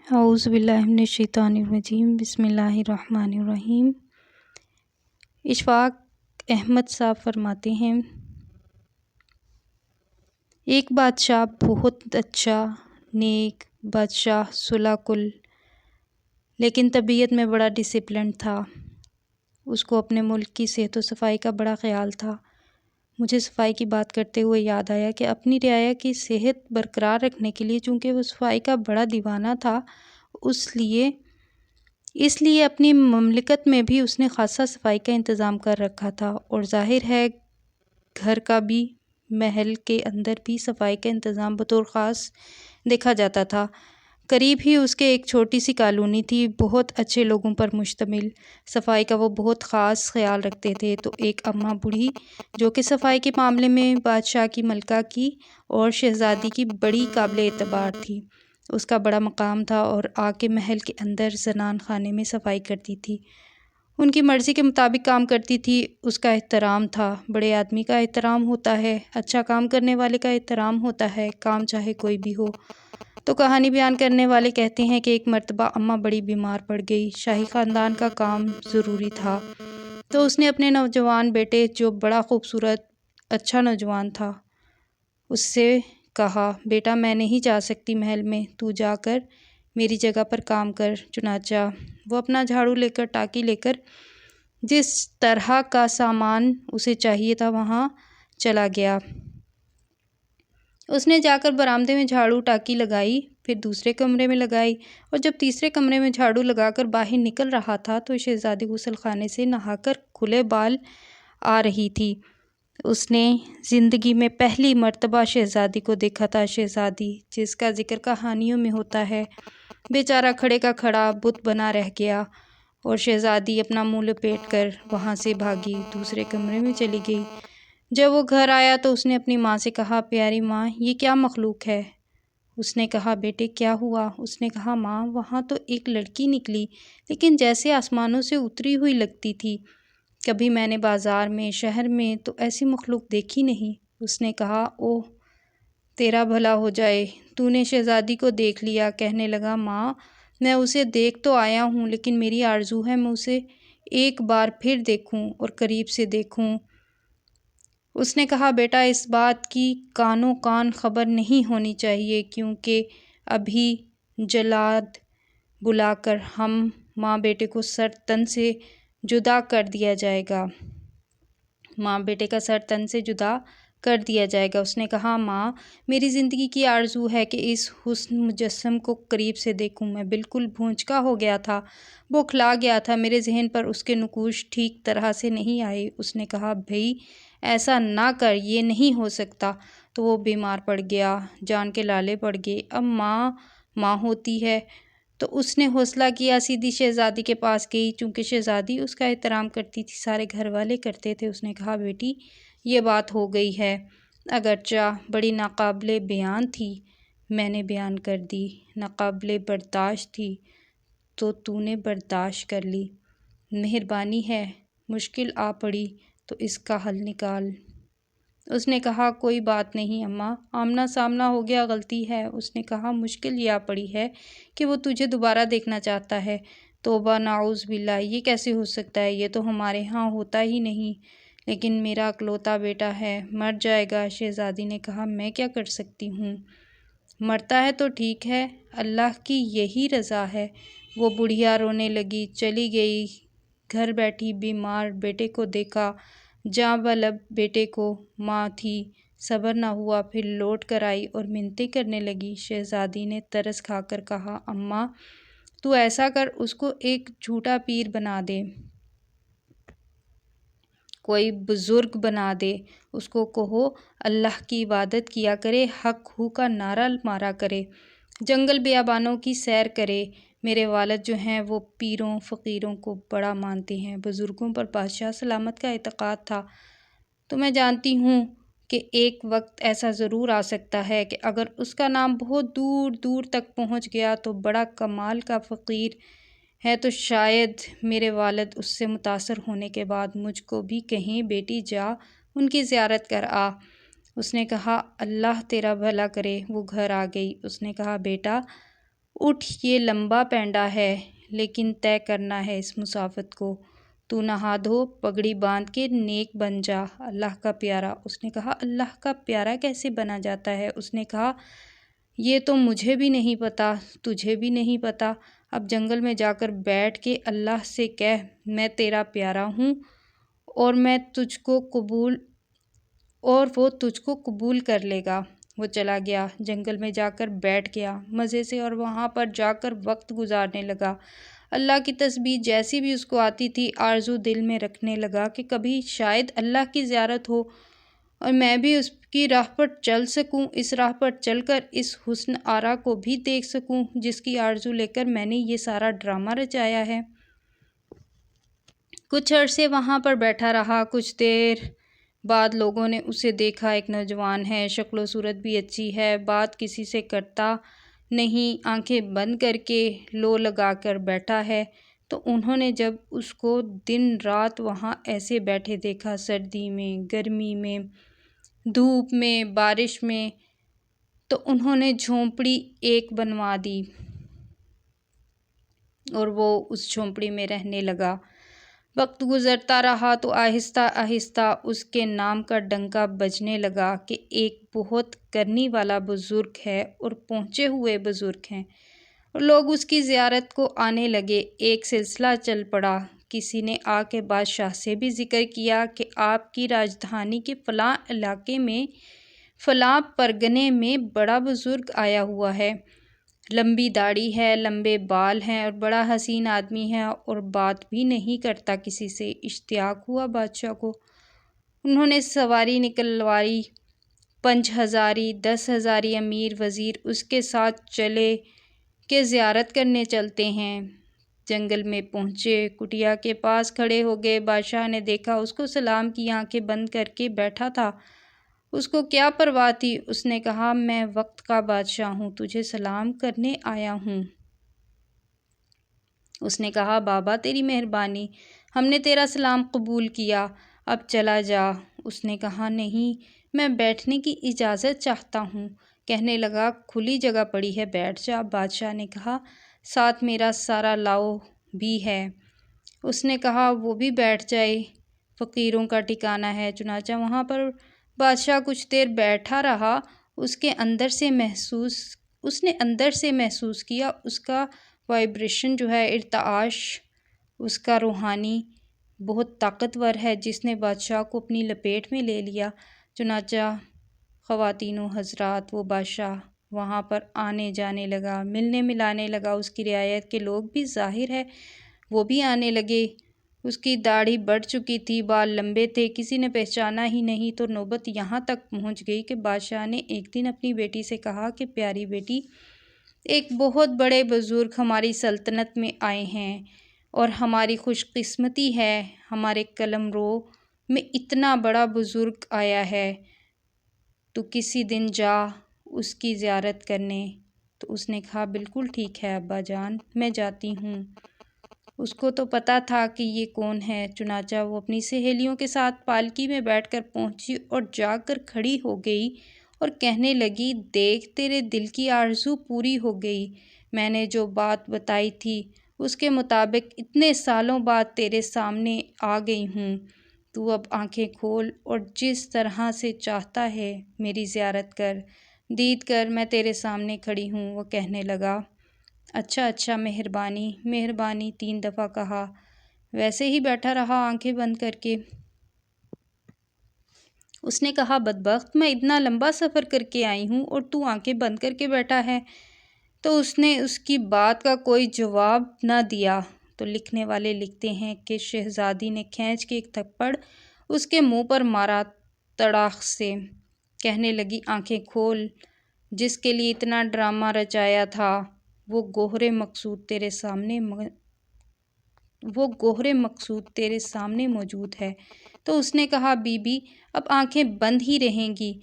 اعوذ باللہ من الشیطان الرجیم، بسم اللہ الرحمن الرحیم۔ اشفاق احمد صاحب فرماتے ہیں، ایک بادشاہ بہت اچھا نیک بادشاہ صلح کل، لیکن طبیعت میں بڑا ڈسپلن تھا۔ اس کو اپنے ملک کی صحت و صفائی کا بڑا خیال تھا۔ مجھے صفائی کی بات کرتے ہوئے یاد آیا کہ اپنی رعایا کی صحت برقرار رکھنے کے لیے، چونکہ وہ صفائی کا بڑا دیوانہ تھا، اس لیے اپنی مملکت میں بھی اس نے خاصا صفائی کا انتظام کر رکھا تھا، اور ظاہر ہے گھر کا بھی، محل کے اندر بھی صفائی کا انتظام بطور خاص دیکھا جاتا تھا۔ قریب ہی اس کے ایک چھوٹی سی کالونی تھی، بہت اچھے لوگوں پر مشتمل۔ صفائی کا وہ بہت خاص خیال رکھتے تھے۔ تو ایک اماں بوڑھی جو کہ صفائی کے معاملے میں بادشاہ کی ملکہ کی اور شہزادی کی بڑی قابل اعتبار تھی، اس کا بڑا مقام تھا، اور آ کے محل کے اندر زنان خانے میں صفائی کرتی تھی، ان کی مرضی کے مطابق کام کرتی تھی۔ اس کا احترام تھا، بڑے آدمی کا احترام ہوتا ہے، اچھا کام کرنے والے کا احترام ہوتا ہے، کام چاہے کوئی بھی ہو۔ تو کہانی بیان کرنے والے کہتے ہیں کہ ایک مرتبہ اماں بڑی بیمار پڑ گئی۔ شاہی خاندان کا کام ضروری تھا، تو اس نے اپنے نوجوان بیٹے، جو بڑا خوبصورت اچھا نوجوان تھا، اس سے کہا، بیٹا میں نہیں جا سکتی محل میں، تو جا کر میری جگہ پر کام کر۔ چنانچہ وہ اپنا جھاڑو لے کر، ٹاکی لے کر، جس طرح کا سامان اسے چاہیے تھا وہاں چلا گیا۔ اس نے جا کر برآمدے میں جھاڑو ٹاکی لگائی، پھر دوسرے کمرے میں لگائی، اور جب تیسرے کمرے میں جھاڑو لگا کر باہر نکل رہا تھا تو شہزادی غسل خانے سے نہا کر کھلے بال آ رہی تھی۔ اس نے زندگی میں پہلی مرتبہ شہزادی کو دیکھا تھا۔ شہزادی جس کا ذکر کہانیوں میں ہوتا ہے، بیچارہ کھڑے کا کھڑا بت بنا رہ گیا، اور شہزادی اپنا منہ لپیٹ کر وہاں سے بھاگی، دوسرے کمرے میں چلی گئی۔ جب وہ گھر آیا تو اس نے اپنی ماں سے کہا، پیاری ماں، یہ کیا مخلوق ہے؟ اس نے کہا، بیٹے کیا ہوا؟ اس نے کہا، ماں وہاں تو ایک لڑکی نکلی، لیکن جیسے آسمانوں سے اتری ہوئی لگتی تھی۔ کبھی میں نے بازار میں، شہر میں تو ایسی مخلوق دیکھی نہیں۔ اس نے کہا، اوہ تیرا بھلا ہو جائے، تو نے شہزادی کو دیکھ لیا۔ کہنے لگا، ماں میں اسے دیکھ تو آیا ہوں، لیکن میری آرزو ہے میں اسے ایک بار پھر دیکھوں اور قریب سے دیکھوں۔ اس نے کہا، بیٹا اس بات کی کانوں کان خبر نہیں ہونی چاہیے، کیونکہ ابھی جلاد بلا کر ہم ماں بیٹے کو سر تن سے جدا کر دیا جائے گا۔ ماں بیٹے کا سر تن سے جدا کر دیا جائے گا۔ اس نے کہا، ماں میری زندگی کی آرزو ہے کہ اس حسن مجسم کو قریب سے دیکھوں۔ میں بالکل بھونچکا ہو گیا تھا، بوکھلا گیا تھا، میرے ذہن پر اس کے نقوش ٹھیک طرح سے نہیں آئے۔ اس نے کہا، بھئی ایسا نہ کر، یہ نہیں ہو سکتا۔ تو وہ بیمار پڑ گیا، جان کے لالے پڑ گئے۔ اب ماں ماں ہوتی ہے۔ تو اس نے حوصلہ کیا، سیدھی شہزادی کے پاس گئی، چونکہ شہزادی اس کا احترام کرتی تھی، سارے گھر والے کرتے تھے۔ اس نے کہا، بیٹی یہ بات ہو گئی ہے، اگرچہ بڑی ناقابل بیان تھی، میں نے بیان کر دی، ناقابل برداشت تھی تو نے برداشت کر لی، مہربانی ہے، مشکل آ پڑی تو اس کا حل نکال۔ اس نے کہا، کوئی بات نہیں اماں، آمنا سامنا ہو گیا، غلطی ہے۔ اس نے کہا، مشکل یہ آ پڑی ہے کہ وہ تجھے دوبارہ دیکھنا چاہتا ہے۔ توبہ نعوذ باللہ، یہ کیسے ہو سکتا ہے؟ یہ تو ہمارے ہاں ہوتا ہی نہیں، لیکن میرا اکلوتا بیٹا ہے، مر جائے گا۔ شہزادی نے کہا، میں کیا کر سکتی ہوں؟ مرتا ہے تو ٹھیک ہے، اللہ کی یہی رضا ہے۔ وہ بڑھیا رونے لگی، چلی گئی، گھر بیٹھی، بیمار بیٹے کو دیکھا، جاں بلب بیٹے کو، ماں تھی، صبر نہ ہوا، پھر لوٹ کر آئی اور منتیں کرنے لگی۔ شہزادی نے ترس کھا کر کہا، اماں تو ایسا کر، اس کو ایک جھوٹا پیر بنا دے، کوئی بزرگ بنا دے، اس کو کہو اللہ کی عبادت کیا کرے، حق ہو کا نعرہ مارا کرے، جنگل بیابانوں کی سیر کرے۔ میرے والد جو ہیں وہ پیروں فقیروں کو بڑا مانتے ہیں، بزرگوں پر بادشاہ سلامت کا اعتقاد تھا۔ تو میں جانتی ہوں کہ ایک وقت ایسا ضرور آ سکتا ہے کہ اگر اس کا نام بہت دور دور تک پہنچ گیا تو بڑا کمال کا فقیر ہے، تو شاید میرے والد اس سے متاثر ہونے کے بعد مجھ کو بھی کہیں، بیٹی جا ان کی زیارت کر آ۔ اس نے کہا، اللہ تیرا بھلا کرے۔ وہ گھر آ گئی۔ اس نے کہا، بیٹا اٹھ، یہ لمبا پینڈا ہے لیکن طے کرنا ہے اس مسافت کو۔ تو نہا دھو، پگڑی باندھ کے نیک بن جا، اللہ کا پیارا۔ اس نے کہا اللہ کا پیارا کیسے بنا جاتا ہے؟ اس نے کہا یہ تو مجھے بھی نہیں پتا، تجھے بھی نہیں پتا۔ اب جنگل میں جا کر بیٹھ کے اللہ سے کہہ میں تیرا پیارا ہوں اور وہ تجھ کو قبول کر لے گا۔ وہ چلا گیا، جنگل میں جا کر بیٹھ گیا مزے سے، اور وہاں پر جا کر وقت گزارنے لگا۔ اللہ کی تسبیح جیسی بھی اس کو آتی تھی، آرزو دل میں رکھنے لگا کہ کبھی شاید اللہ کی زیارت ہو اور میں بھی اس کی راہ پر چل سکوں، اس راہ پر چل کر اس حسن آرا کو بھی دیکھ سکوں جس کی آرزو لے کر میں نے یہ سارا ڈرامہ رچایا ہے۔ کچھ عرصے وہاں پر بیٹھا رہا۔ کچھ دیر بعد لوگوں نے اسے دیکھا، ایک نوجوان ہے، شکل و صورت بھی اچھی ہے، بات کسی سے کرتا نہیں، آنکھیں بند کر کے لو لگا کر بیٹھا ہے۔ تو انہوں نے جب اس کو دن رات وہاں ایسے بیٹھے دیکھا، سردی میں، گرمی میں، دھوپ میں، بارش میں، تو انہوں نے جھونپڑی ایک بنوا دی اور وہ اس جھونپڑی میں رہنے لگا۔ وقت گزرتا رہا تو آہستہ آہستہ اس کے نام کا ڈنکا بجنے لگا کہ ایک بہت کرنی والا بزرگ ہے اور پہنچے ہوئے بزرگ ہیں، اور لوگ اس کی زیارت کو آنے لگے۔ ایک سلسلہ چل پڑا، کسی نے آ کے بادشاہ سے بھی ذکر کیا کہ آپ کی راجدھانی کے فلاں علاقے میں، فلاں پرگنے میں بڑا بزرگ آیا ہوا ہے، لمبی داڑھی ہے، لمبے بال ہیں اور بڑا حسین آدمی ہے اور بات بھی نہیں کرتا کسی سے۔ اشتیاق ہوا بادشاہ کو، انہوں نے سواری نکلوائی، 5,000 10,000 امیر وزیر اس کے ساتھ چلے کہ زیارت کرنے چلتے ہیں۔ جنگل میں پہنچے، کٹیا کے پاس کھڑے ہو گئے۔ بادشاہ نے دیکھا، اس کو سلام کیا، آنکھیں بند کر کے بیٹھا تھا۔ اس کو کیا پرواہ تھی؟ اس نے کہا میں وقت کا بادشاہ ہوں، تجھے سلام کرنے آیا ہوں۔ اس نے کہا بابا تیری مہربانی، ہم نے تیرا سلام قبول کیا، اب چلا جا۔ اس نے کہا نہیں، میں بیٹھنے کی اجازت چاہتا ہوں۔ کہنے لگا کھلی جگہ پڑی ہے، بیٹھ جا۔ بادشاہ نے کہا ساتھ میرا سارا لاؤ بھی ہے۔ اس نے کہا وہ بھی بیٹھ جائے، فقیروں کا ٹھکانہ ہے۔ چنانچہ وہاں پر بادشاہ کچھ دیر بیٹھا رہا۔ اس نے اندر سے محسوس کیا، اس کا وائبریشن جو ہے، ارتعاش اس کا روحانی بہت طاقتور ہے، جس نے بادشاہ کو اپنی لپیٹ میں لے لیا۔ چنانچہ خواتین و حضرات، وہ بادشاہ وہاں پر آنے جانے لگا، ملنے ملانے لگا، اس کی رعایت کے لوگ بھی ظاہر ہے وہ بھی آنے لگے۔ اس کی داڑھی بڑھ چکی تھی، بال لمبے تھے، کسی نے پہچانا ہی نہیں۔ تو نوبت یہاں تک پہنچ گئی کہ بادشاہ نے ایک دن اپنی بیٹی سے کہا کہ پیاری بیٹی، ایک بہت بڑے بزرگ ہماری سلطنت میں آئے ہیں اور ہماری خوش قسمتی ہے، ہمارے قلمرو میں اتنا بڑا بزرگ آیا ہے، تو کسی دن جا اس کی زیارت کرنے۔ تو اس نے کہا بالکل ٹھیک ہے ابا جان، میں جاتی ہوں۔ اس کو تو پتہ تھا کہ یہ کون ہے۔ چنانچہ وہ اپنی سہیلیوں کے ساتھ پالکی میں بیٹھ کر پہنچی اور جا کر کھڑی ہو گئی اور کہنے لگی دیکھ تیرے دل کی آرزو پوری ہو گئی، میں نے جو بات بتائی تھی اس کے مطابق اتنے سالوں بعد تیرے سامنے آ گئی ہوں، تو اب آنکھیں کھول اور جس طرح سے چاہتا ہے میری زیارت کر، دید کر، میں تیرے سامنے کھڑی ہوں۔ وہ کہنے لگا اچھا اچھا، مہربانی مہربانی، 3 دفعہ کہا، ویسے ہی بیٹھا رہا آنکھیں بند کر کے۔ اس نے کہا بدبخت، میں اتنا لمبا سفر کر کے آئی ہوں اور تو آنکھیں بند کر کے بیٹھا ہے۔ تو اس نے اس کی بات کا کوئی جواب نہ دیا۔ تو لکھنے والے لکھتے ہیں کہ شہزادی نے کھینچ کے ایک تھپڑ اس کے منہ پر مارا تڑاخ سے۔ کہنے لگی آنکھیں کھول، جس کے لیے اتنا ڈرامہ رچایا تھا وہ گوہر مقصود تیرے سامنے موجود ہے۔ تو اس نے کہا بی بی اب آنکھیں بند ہی رہیں گی،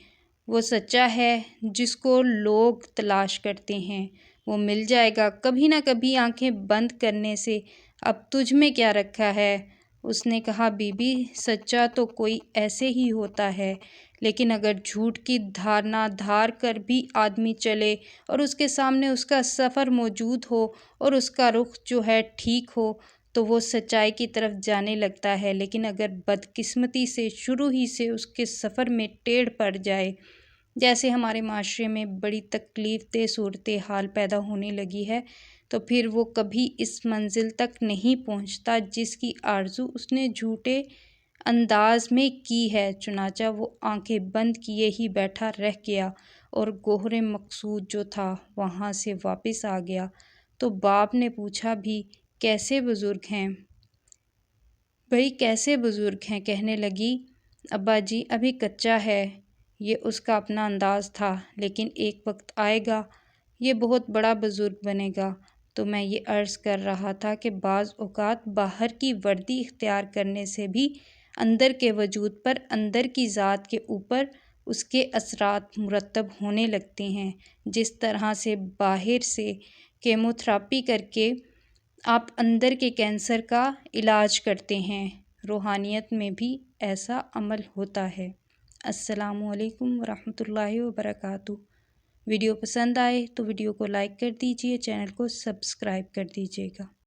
وہ سچا ہے جس کو لوگ تلاش کرتے ہیں، وہ مل جائے گا کبھی نہ کبھی آنکھیں بند کرنے سے، اب تجھ میں کیا رکھا ہے؟ اس نے کہا بی بی سچا تو کوئی ایسے ہی ہوتا ہے، لیکن اگر جھوٹ کی دھارنا دھار کر بھی آدمی چلے اور اس کے سامنے اس کا سفر موجود ہو اور اس کا رخ جو ہے ٹھیک ہو تو وہ سچائی کی طرف جانے لگتا ہے، لیکن اگر بدقسمتی سے شروع ہی سے اس کے سفر میں ٹیڑھ پڑ جائے، جیسے ہمارے معاشرے میں بڑی تکلیف دہ صورتحال پیدا ہونے لگی ہے، تو پھر وہ کبھی اس منزل تک نہیں پہنچتا جس کی آرزو اس نے جھوٹے انداز میں کی ہے۔ چنانچہ وہ آنکھیں بند کیے ہی بیٹھا رہ گیا اور گوہر مقصود جو تھا وہاں سے واپس آ گیا۔ تو باپ نے پوچھا بھی، کیسے بزرگ ہیں بھئی، کیسے بزرگ ہیں؟ کہنے لگی، ابا جی ابھی کچا ہے۔ یہ اس کا اپنا انداز تھا، لیکن ایک وقت آئے گا یہ بہت بڑا بزرگ بنے گا۔ تو میں یہ عرض کر رہا تھا کہ بعض اوقات باہر کی وردی اختیار کرنے سے بھی اندر کے وجود پر، اندر کی ذات کے اوپر اس کے اثرات مرتب ہونے لگتے ہیں۔ جس طرح سے باہر سے کیموتھراپی کر کے آپ اندر کے کینسر کا علاج کرتے ہیں، روحانیت میں بھی ایسا عمل ہوتا ہے۔ السلام علیکم ورحمۃ اللہ وبرکاتہ۔ ویڈیو پسند آئے تو ویڈیو کو لائک کر دیجئے، چینل کو سبسکرائب کر دیجئے گا۔